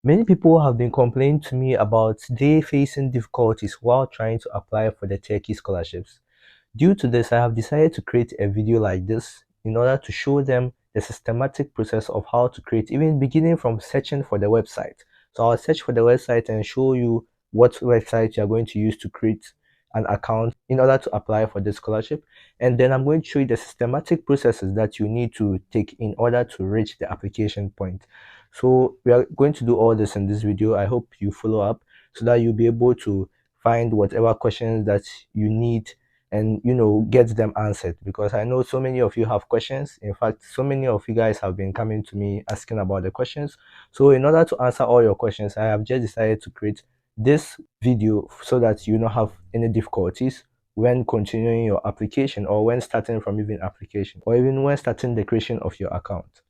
Many people have been complaining to me about they facing difficulties while trying to apply for the Turkey scholarships. Due to this, I have decided to create a video like this in order to show them the systematic process of how to create, even beginning from searching for the website. So I'll search for the website and show you what website you're going to use to create an account in order to apply for the scholarship. And then I'm going to show you the systematic processes that you need to take in order to reach the application point. So we are going to do all this in this video. I hope you follow up so that you'll be able to find whatever questions that you need and get them answered, because I know so many of you have questions. In fact, so many of you guys have been coming to me asking about the questions. So in order to answer all your questions, I have just decided to create this video so that you don't have any difficulties when continuing your application, or when starting from even application, or even when starting the creation of your account.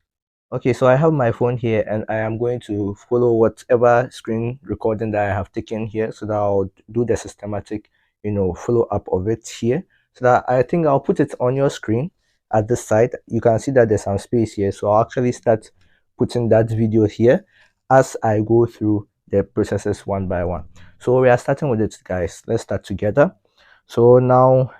Okay, so I have my phone here and I am going to follow whatever screen recording that I have taken here, so that I'll do the systematic, follow up of it here. So that I think I'll put it on your screen at this side. You can see that there's some space here. So I'll actually start putting that video here as I go through the processes one by one. So we are starting with it, guys. Let's start together. So now,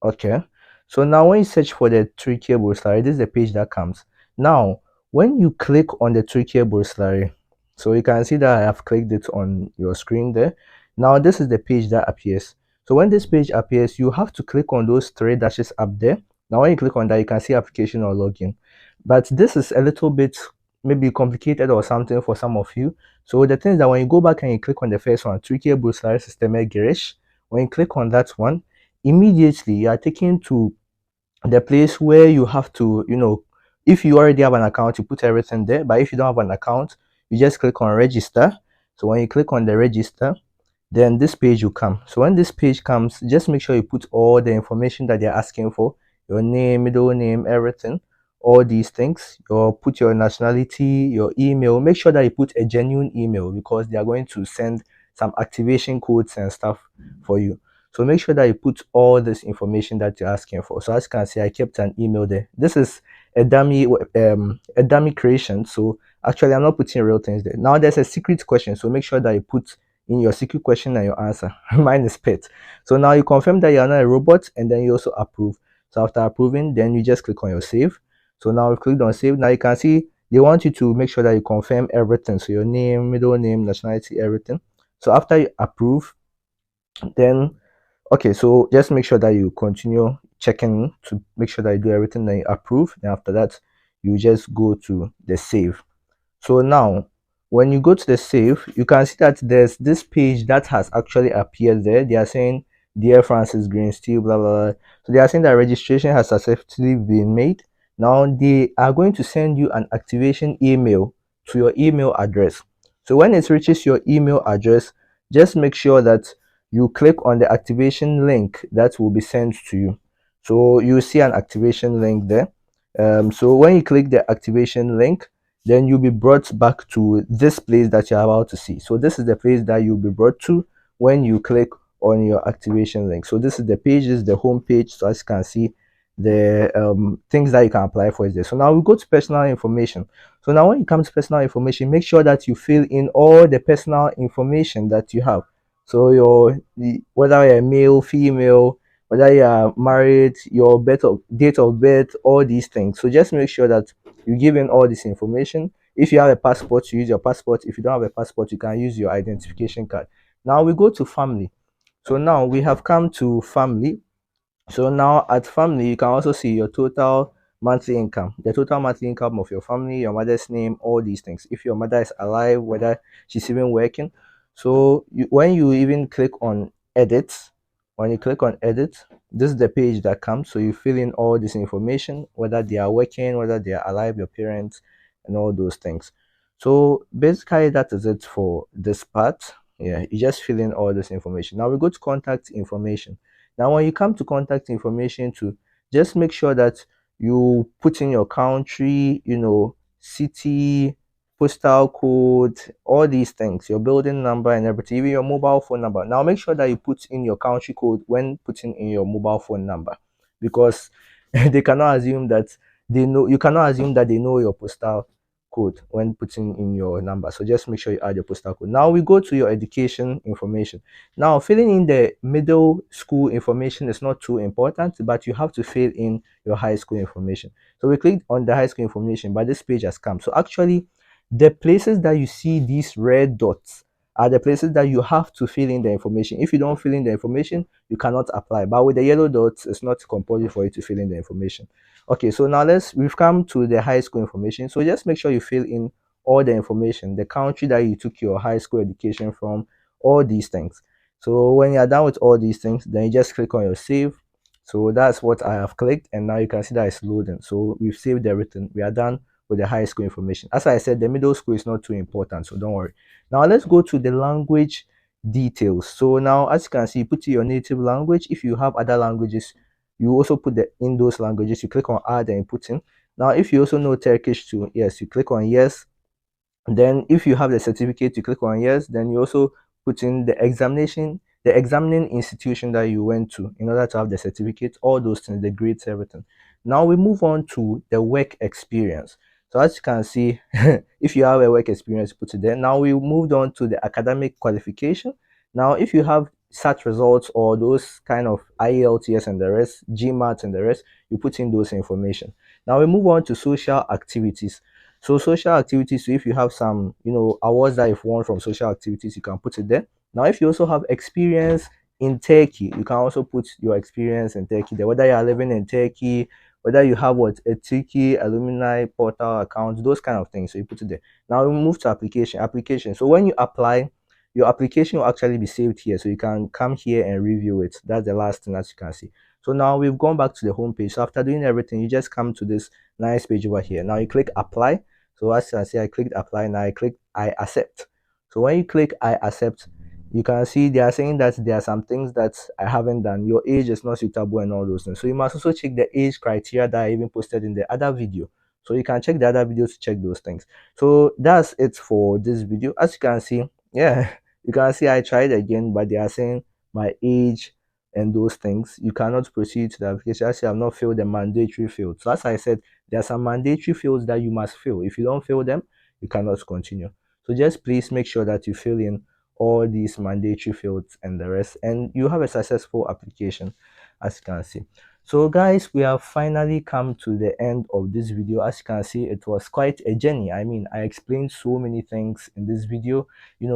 okay. So now when you search for the Turkiye Burslari, this is the page that comes. Now, when you click on the Turkiye Burslari, so you can see that I have clicked it on your screen there. Now this is the page that appears. So when this page appears, you have to click on those three dashes up there. Now when you click on that, you can see application or login. But this is a little bit maybe complicated or something for some of you. So the thing is that when you go back and you click on the first one, Turkiye Burslari Sisteme Giriş, when you click on that one, immediately you are taken to the place where you have to, if you already have an account, you put everything there. But if you don't have an account, you just click on register. So when you click on the register, then this page will come. So when this page comes, just make sure you put all the information that they're asking for: your name, middle name, everything, all these things. Put your nationality, your email. Make sure that you put a genuine email, because they are going to send some activation codes and stuff for you. So make sure that you put all this information that you're asking for. So as you can see, I kept an email there. This is a dummy creation. So actually, I'm not putting real things there. Now there's a secret question. So make sure that you put in your secret question and your answer. Mine is pet. So now you confirm that you're not a robot, and then you also approve. So after approving, then you just click on your save. So now we clicked on save. Now you can see they want you to make sure that you confirm everything. So your name, middle name, nationality, everything. So after you approve, then okay, so just make sure that you continue checking to make sure that you do everything, that you approve. And after that, you just go to the save. So now when you go to the save, you can see that there's this page that has actually appeared there. They are saying, dear Francis Greensteel, blah blah blah. So they are saying that registration has successfully been made. Now they are going to send you an activation email to your email address. So when it reaches your email address, just make sure that you click on the activation link that will be sent to you. So you see an activation link there. So when you click the activation link, then you'll be brought back to this place that you're about to see. So this is the place that you'll be brought to when you click on your activation link. So this is the page, this is the home page. So as you can see, the things that you can apply for is there. So now we go to personal information. So now when you come to personal information, make sure that you fill in all the personal information that you have. So whether you're male, female, whether you are married, your date of birth, all these things. So just make sure that you give in all this information. If you have a passport, you use your passport. If you don't have a passport, you can use your identification card. Now we go to family. So now we have come to family. So now at family, you can also see your total monthly income, the total monthly income of your family, your mother's name, all these things. If your mother is alive, whether she's even working. So when you even click on edit, when you click on edit, this is the page that comes. So you fill in all this information, whether they are working, whether they are alive, your parents, and all those things. So basically that is it for this part. Yeah, you just fill in all this information. Now we go to contact information. Now when you come to contact information, to just make sure that you put in your country, city, postal code, all these things, your building number and everything, even your mobile phone number. Now make sure that you put in your country code when putting in your mobile phone number, because they cannot assume that they know, you cannot assume that they know your postal code when putting in your number. So just make sure you add your postal code. Now we go to your education information. Now filling in the middle school information is not too important, but you have to fill in your high school information. So we clicked on the high school information, but this page has come. So actually, the places that you see these red dots are the places that you have to fill in the information. If you don't fill in the information, you cannot apply. But with the yellow dots, it's not compulsory for you to fill in the information. Okay, so now we've come to the high school information. So just make sure you fill in all the information, the country that you took your high school education from, all these things. So when you're done with all these things, then you just click on your save. So that's what I have clicked, and now you can see that it's loading. So we've saved everything. We are done with the high school information. As I said, the middle school is not too important, so don't worry. Now let's go to the language details. So now, as you can see, put your native language. If you have other languages, you also put in those languages. You click on add and put in. Now if you also know Turkish too, yes, you click on yes. Then if you have the certificate, you click on yes. Then you also put in the examination, the examining institution that you went to in order to have the certificate, all those things, the grades, everything. Now we move on to the work experience. So as you can see, if you have a work experience, put it there. Now we moved on to the academic qualification. Now if you have such results or those kind of IELTS and the rest, GMAT and the rest, you put in those information. Now we move on to social activities. So social activities, so if you have some, awards that you've won from social activities, you can put it there. Now, if you also have experience in Turkey, you can also put your experience in Turkey there, whether you are living in Turkey, whether you have a Turkey alumni portal account, those kind of things. So you put it there. Now we move to application. Application. So when you apply, your application will actually be saved here. So you can come here and review it. That's the last thing that you can see. So now we've gone back to the home page. So after doing everything, you just come to this nice page over here. Now you click apply. So as you can see, I clicked apply and I click I accept. So when you click I accept, you can see they are saying that there are some things that I haven't done. Your age is not suitable and all those things. So you must also check the age criteria that I even posted in the other video. So you can check the other videos to check those things. So that's it for this video. As you can see, yeah, you can see I tried again, but they are saying my age and those things. You cannot proceed to the application as you have not filled the mandatory field. So as I said, there are some mandatory fields that you must fill. If you don't fill them, you cannot continue. So just please make sure that you fill in all these mandatory fields and the rest, and you have a successful application, as you can see. So guys, we have finally come to the end of this video. As you can see, it was quite a journey. I mean, I explained so many things in this video,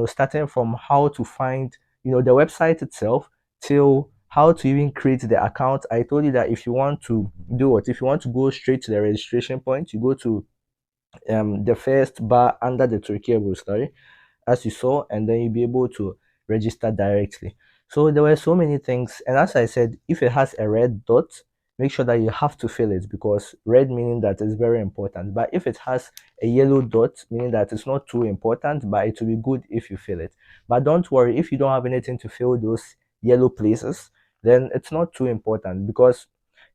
starting from how to find the website itself till how to even create the account. I told you that if you want to do it, if you want to go straight to the registration point, you go to the first bar under the Turkiye Burslari, as you saw, and then you'll be able to register directly. So there were so many things, and as I said, if it has a red dot, make sure that you have to fill it, because red meaning that is very important. But if it has a yellow dot, meaning that it's not too important, but it will be good if you fill it. But don't worry, if you don't have anything to fill those yellow places, then it's not too important, because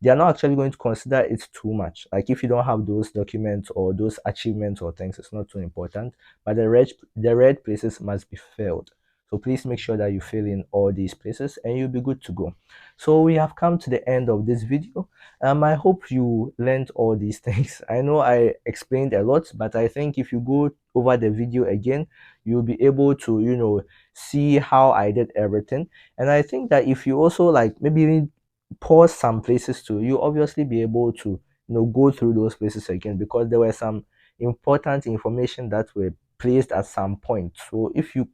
they are not actually going to consider it too much. Like if you don't have those documents or those achievements or things, it's not too important. But the red places must be filled. So please make sure that you fill in all these places and you'll be good to go. So we have come to the end of this video. I hope you learned all these things. I know I explained a lot, but I think if you go over the video again, you'll be able to see how I did everything. And I think that if you also like maybe even pause some places too, you obviously be able to go through those places again, because there were some important information that were placed at some point. So if you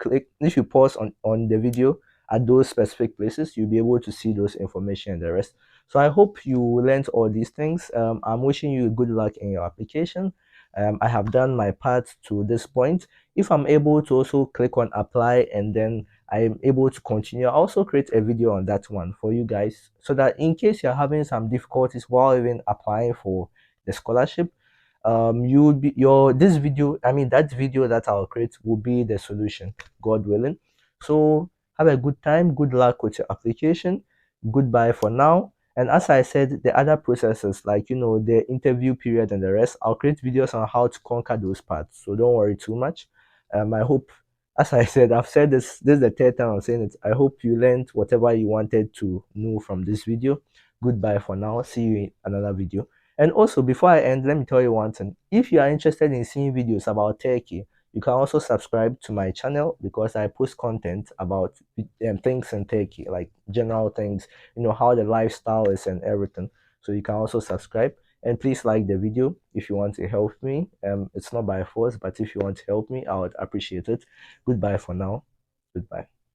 pause on the video at those specific places, you'll be able to see those information and the rest. So I hope you learned all these things. I'm wishing you good luck in your application. I have done my part to this point. If I'm able to also click on apply and then I'm able to continue, I'll also create a video on that one for you guys, so that in case you're having some difficulties while even applying for the scholarship, you would be that video that I'll create will be the solution, God willing. So have a good time, good luck with your application, goodbye for now. And as I said, the other processes like the interview period and the rest, I'll create videos on how to conquer those parts, so don't worry too much. I hope, as I said, I've said this is the third time I'm saying it, I hope you learned whatever you wanted to know from this video. Goodbye for now, see you in another video. And also, before I end, let me tell you one thing. If you are interested in seeing videos about Turkey, you can also subscribe to my channel because I post content about things in Turkey, like general things, how the lifestyle is and everything. So you can also subscribe. And please like the video if you want to help me. It's not by force, but if you want to help me, I would appreciate it. Goodbye for now. Goodbye.